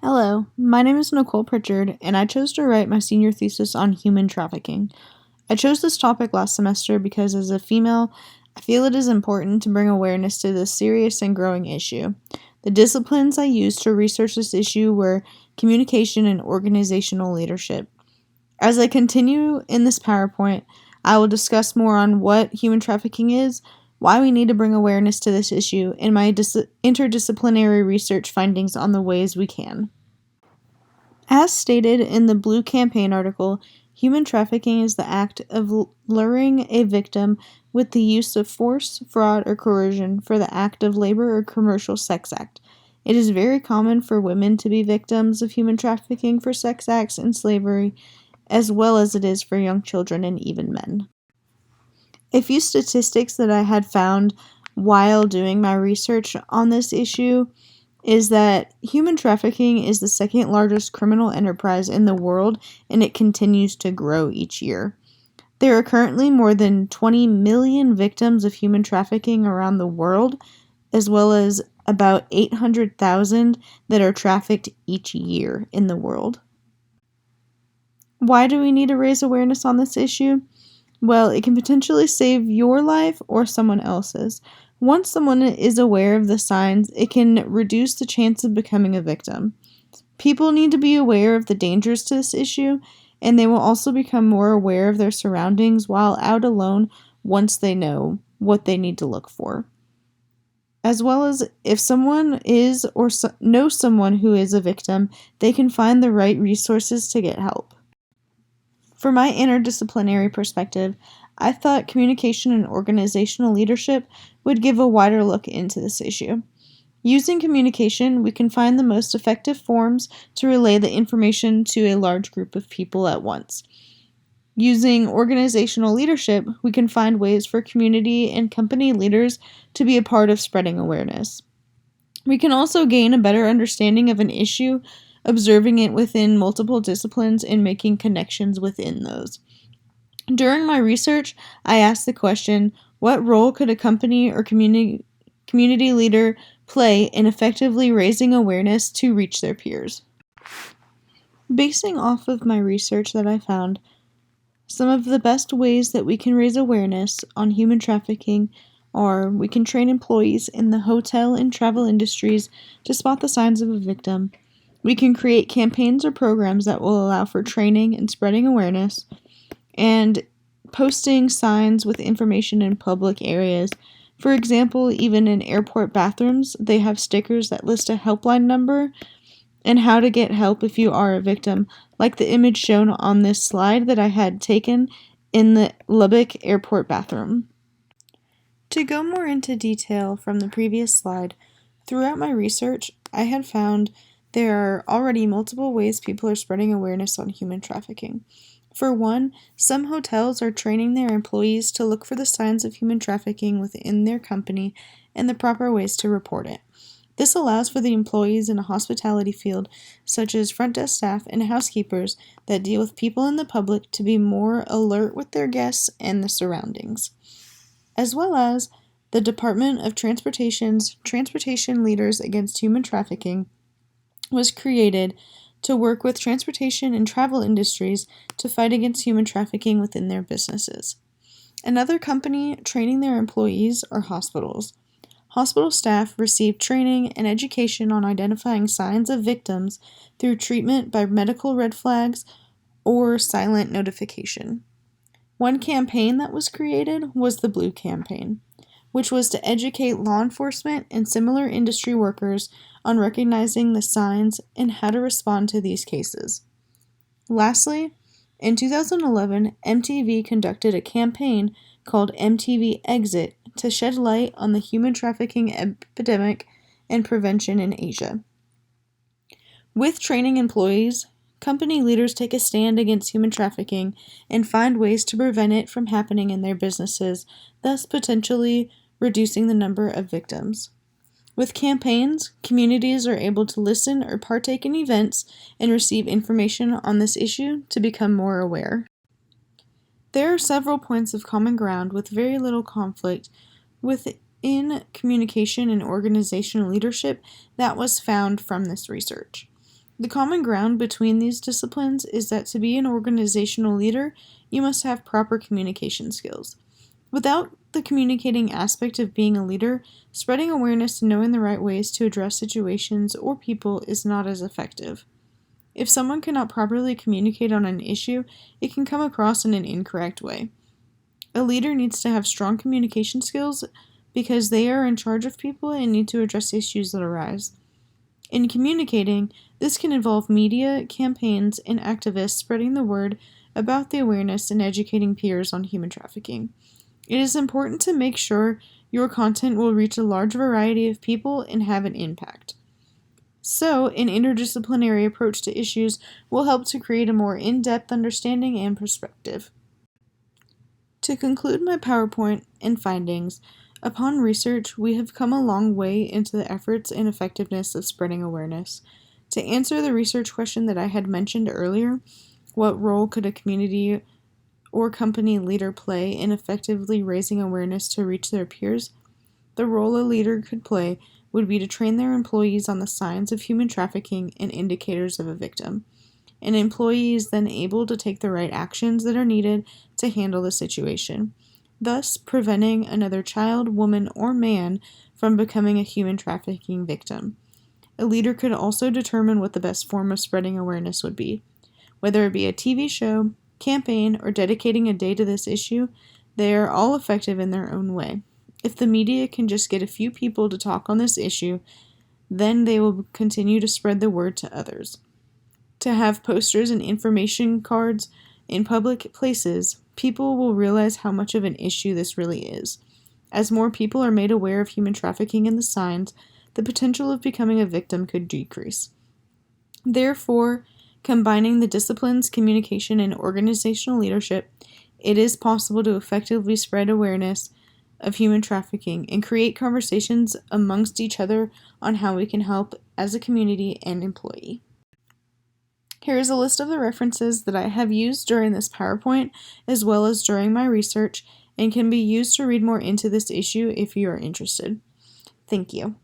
Hello, my name is Nicole Pritchard, and I chose to write my senior thesis on human trafficking. I chose this topic last semester because, as a female, I feel it is important to bring awareness to this serious and growing issue. The disciplines I used to research this issue were communication and organizational leadership. As I continue in this PowerPoint, I will discuss more on what human trafficking is, why we need to bring awareness to this issue, and my interdisciplinary research findings on the ways we can. As stated in the Blue Campaign article, human trafficking is the act of luring a victim with the use of force, fraud, or coercion for the act of labor or commercial sex act. It is very common for women to be victims of human trafficking for sex acts and slavery, as well as it is for young children and even men. A few statistics that I had found while doing my research on this issue is that human trafficking is the second largest criminal enterprise in the world, and it continues to grow each year. There are currently more than 20 million victims of human trafficking around the world, as well as about 800,000 that are trafficked each year in the world. Why do we need to raise awareness on this issue? Well, it can potentially save your life or someone else's. Once someone is aware of the signs, it can reduce the chance of becoming a victim. People need to be aware of the dangers to this issue, and they will also become more aware of their surroundings while out alone once they know what they need to look for. As well as if someone is or knows someone who is a victim, they can find the right resources to get help. For my interdisciplinary perspective, I thought communication and organizational leadership would give a wider look into this issue. Using communication, we can find the most effective forms to relay the information to a large group of people at once. Using organizational leadership, we can find ways for community and company leaders to be a part of spreading awareness. We can also gain a better understanding of an issue, observing it within multiple disciplines and making connections within those. During my research, I asked the question, what role could a company or community leader play in effectively raising awareness to reach their peers? Basing off of my research that I found, some of the best ways that we can raise awareness on human trafficking are we can train employees in the hotel and travel industries to spot the signs of a victim. We can create campaigns or programs that will allow for training and spreading awareness, and posting signs with information in public areas. For example, even in airport bathrooms, they have stickers that list a helpline number and how to get help if you are a victim, like the image shown on this slide that I had taken in the Lubbock airport bathroom. To go more into detail from the previous slide, throughout my research, I had found there are already multiple ways people are spreading awareness on human trafficking. For one, some hotels are training their employees to look for the signs of human trafficking within their company and the proper ways to report it. This allows for the employees in a hospitality field, such as front desk staff and housekeepers that deal with people in the public, to be more alert with their guests and the surroundings. As well as the Department of Transportation's Transportation Leaders Against Human Trafficking was created to work with transportation and travel industries to fight against human trafficking within their businesses. Another company training their employees are hospitals. Hospital staff receive training and education on identifying signs of victims through treatment by medical red flags or silent notification. One campaign that was created was the Blue Campaign, which was to educate law enforcement and similar industry workers on recognizing the signs and how to respond to these cases. Lastly, in 2011, MTV conducted a campaign called MTV Exit to shed light on the human trafficking epidemic and prevention in Asia. With training employees, company leaders take a stand against human trafficking and find ways to prevent it from happening in their businesses, thus potentially reducing the number of victims. With campaigns, communities are able to listen or partake in events and receive information on this issue to become more aware. There are several points of common ground with very little conflict within communication and organizational leadership that was found from this research. The common ground between these disciplines is that to be an organizational leader, you must have proper communication skills. Without the communicating aspect of being a leader, spreading awareness and knowing the right ways to address situations or people is not as effective. If someone cannot properly communicate on an issue, it can come across in an incorrect way. A leader needs to have strong communication skills because they are in charge of people and need to address issues that arise. In communicating, this can involve media, campaigns, and activists spreading the word about the awareness and educating peers on human trafficking. It is important to make sure your content will reach a large variety of people and have an impact. So, an interdisciplinary approach to issues will help to create a more in-depth understanding and perspective. To conclude my PowerPoint and findings, upon research, we have come a long way into the efforts and effectiveness of spreading awareness. To answer the research question that I had mentioned earlier, what role could a community or company leader play in effectively raising awareness to reach their peers? The role a leader could play would be to train their employees on the signs of human trafficking and indicators of a victim. An employee is then able to take the right actions that are needed to handle the situation, thus preventing another child, woman, or man from becoming a human trafficking victim. A leader could also determine what the best form of spreading awareness would be. Whether it be a TV show, campaign, or dedicating a day to this issue, they are all effective in their own way. If the media can just get a few people to talk on this issue, then they will continue to spread the word to others. To have posters and information cards in public places, people will realize how much of an issue this really is. As more people are made aware of human trafficking and the signs, the potential of becoming a victim could decrease. Therefore, combining the disciplines, communication, and organizational leadership, it is possible to effectively spread awareness of human trafficking and create conversations amongst each other on how we can help as a community and employee. Here is a list of the references that I have used during this PowerPoint as well as during my research and can be used to read more into this issue if you are interested. Thank you.